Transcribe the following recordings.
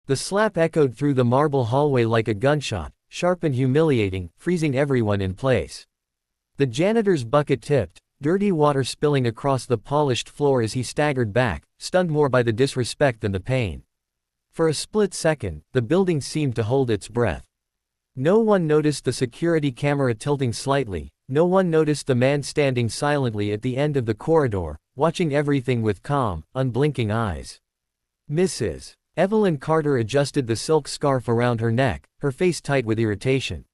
The slap echoed through the marble hallway like a gunshot, sharp and humiliating, freezing everyone in place. The janitor's bucket tipped, dirty water spilling across the polished floor as he staggered back, stunned more by the disrespect than the pain. For a split second, the building seemed to hold its breath. No one noticed the security camera tilting slightly, no one noticed the man standing silently at the end of the corridor, watching everything with calm, unblinking eyes. Mrs. Evelyn Carter adjusted the silk scarf around her neck, her face tight with irritation.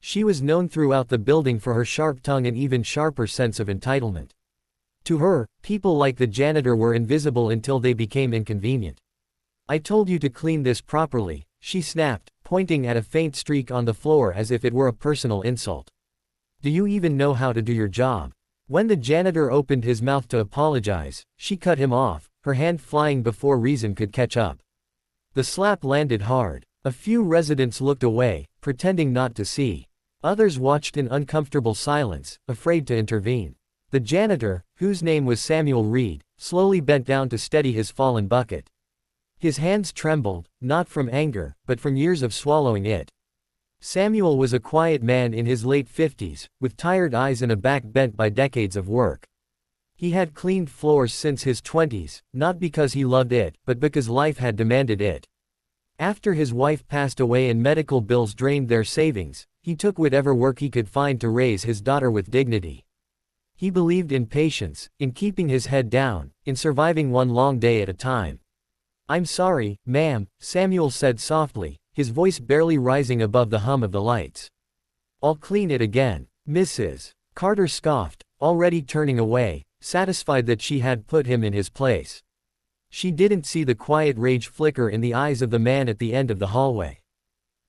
She was known throughout the building for her sharp tongue and even sharper sense of entitlement. To her, people like the janitor were invisible until they became inconvenient. "I told you to clean this properly," she snapped, pointing at a faint streak on the floor as if it were a personal insult. "Do you even know how to do your job?" When the janitor opened his mouth to apologize, she cut him off, her hand flying before reason could catch up. The slap landed hard. A few residents looked away, pretending not to see. Others watched in uncomfortable silence, afraid to intervene. The janitor, whose name was Samuel Reed, slowly bent down to steady his fallen bucket. His hands trembled, not from anger, but from years of swallowing it. Samuel was a quiet man in his late 50s, with tired eyes and a back bent by decades of work. He had cleaned floors since his 20s, not because he loved it, but because life had demanded it. After his wife passed away and medical bills drained their savings, he took whatever work he could find to raise his daughter with dignity. He believed in patience, in keeping his head down, in surviving one long day at a time. "I'm sorry, ma'am," Samuel said softly, his voice barely rising above the hum of the lights. "I'll clean it again." Mrs. Carter scoffed, already turning away, satisfied that she had put him in his place. She didn't see the quiet rage flicker in the eyes of the man at the end of the hallway.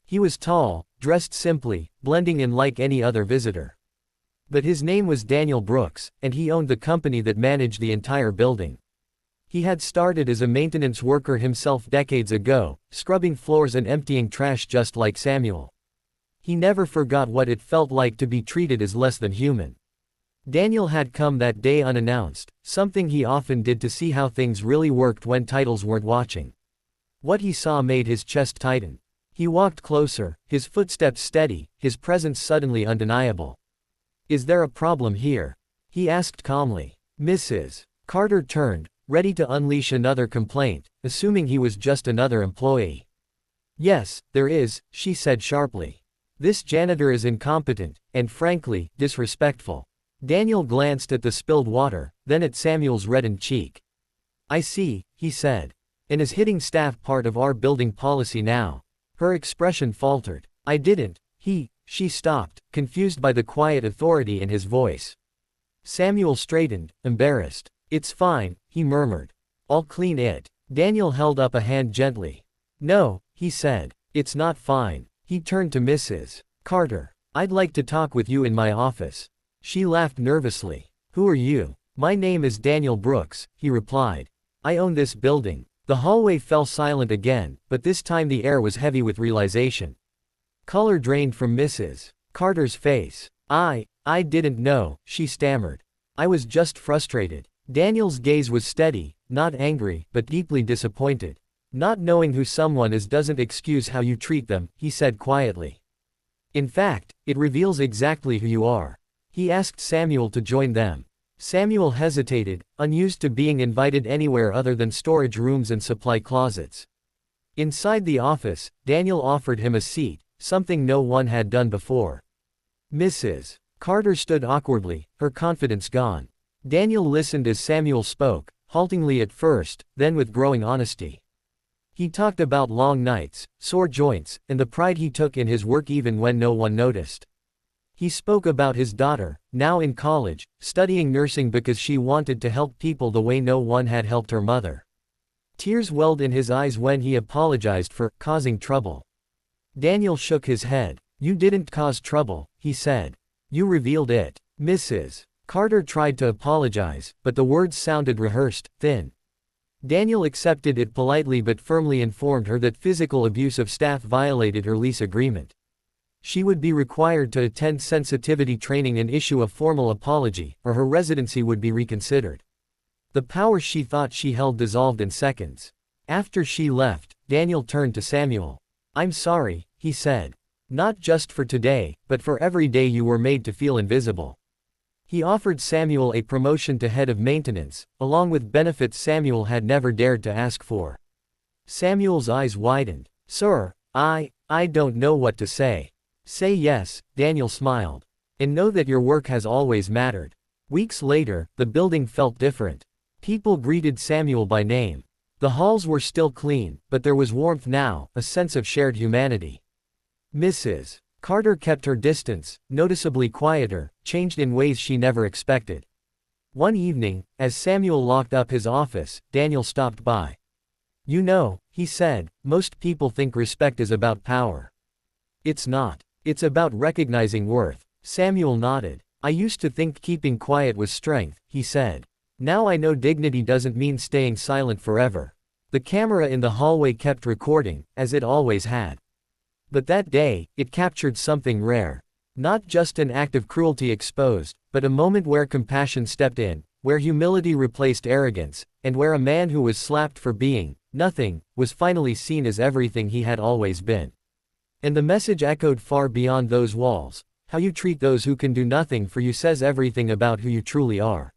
He was tall, dressed simply, blending in like any other visitor. But his name was Daniel Brooks, and he owned the company that managed the entire building. He had started as a maintenance worker himself decades ago, scrubbing floors and emptying trash just like Samuel. He never forgot what it felt like to be treated as less than human. Daniel had come that day unannounced, something he often did to see how things really worked when titles weren't watching. What he saw made his chest tighten. He walked closer, his footsteps steady, his presence suddenly undeniable. "Is there a problem here?" he asked calmly. Mrs. Carter turned, ready to unleash another complaint, assuming he was just another employee. "Yes, there is," she said sharply. "This janitor is incompetent, and frankly, disrespectful." Daniel glanced at the spilled water, then at Samuel's reddened cheek. "I see," he said. "And is hitting staff part of our building policy now?" Her expression faltered. "I didn't." She stopped, confused by the quiet authority in his voice. Samuel straightened, embarrassed. "It's fine," he murmured. "I'll clean it." Daniel held up a hand gently. "No," he said. "It's not fine." He turned to Mrs. Carter. "I'd like to talk with you in my office." She laughed nervously. "Who are you?" "My name is Daniel Brooks," he replied. "I own this building." The hallway fell silent again, but this time the air was heavy with realization. Color drained from Mrs. Carter's face. I didn't know," she stammered. "I was just frustrated." Daniel's gaze was steady, not angry, but deeply disappointed. "Not knowing who someone is doesn't excuse how you treat them," he said quietly. "In fact, it reveals exactly who you are." He asked Samuel to join them. Samuel hesitated, unused to being invited anywhere other than storage rooms and supply closets. Inside the office, Daniel offered him a seat, something no one had done before. Mrs. Carter stood awkwardly, her confidence gone. Daniel listened as Samuel spoke, haltingly at first, then with growing honesty. He talked about long nights, sore joints, and the pride he took in his work even when no one noticed. He spoke about his daughter, now in college, studying nursing because she wanted to help people the way no one had helped her mother. Tears welled in his eyes when he apologized for causing trouble. Daniel shook his head. "You didn't cause trouble," he said. "You revealed it." Mrs. Carter tried to apologize, but the words sounded rehearsed, thin. Daniel accepted it politely but firmly informed her that physical abuse of staff violated her lease agreement. She would be required to attend sensitivity training and issue a formal apology, or her residency would be reconsidered. The power she thought she held dissolved in seconds. After she left, Daniel turned to Samuel. "I'm sorry," he said. "Not just for today, but for every day you were made to feel invisible." He offered Samuel a promotion to head of maintenance, along with benefits Samuel had never dared to ask for. Samuel's eyes widened. "Sir, I don't know what to say." "Say yes," Daniel smiled. "And know that your work has always mattered." Weeks later, the building felt different. People greeted Samuel by name. The halls were still clean, but there was warmth now, a sense of shared humanity. Mrs. Carter kept her distance, noticeably quieter, changed in ways she never expected. One evening, as Samuel locked up his office, Daniel stopped by. "You know," he said, "most people think respect is about power. It's not. It's about recognizing worth." Samuel nodded. "I used to think keeping quiet was strength," he said. "Now I know dignity doesn't mean staying silent forever." The camera in the hallway kept recording, as it always had. But that day, it captured something rare. Not just an act of cruelty exposed, but a moment where compassion stepped in, where humility replaced arrogance, and where a man who was slapped for being nothing was finally seen as everything he had always been. And the message echoed far beyond those walls. How you treat those who can do nothing for you says everything about who you truly are.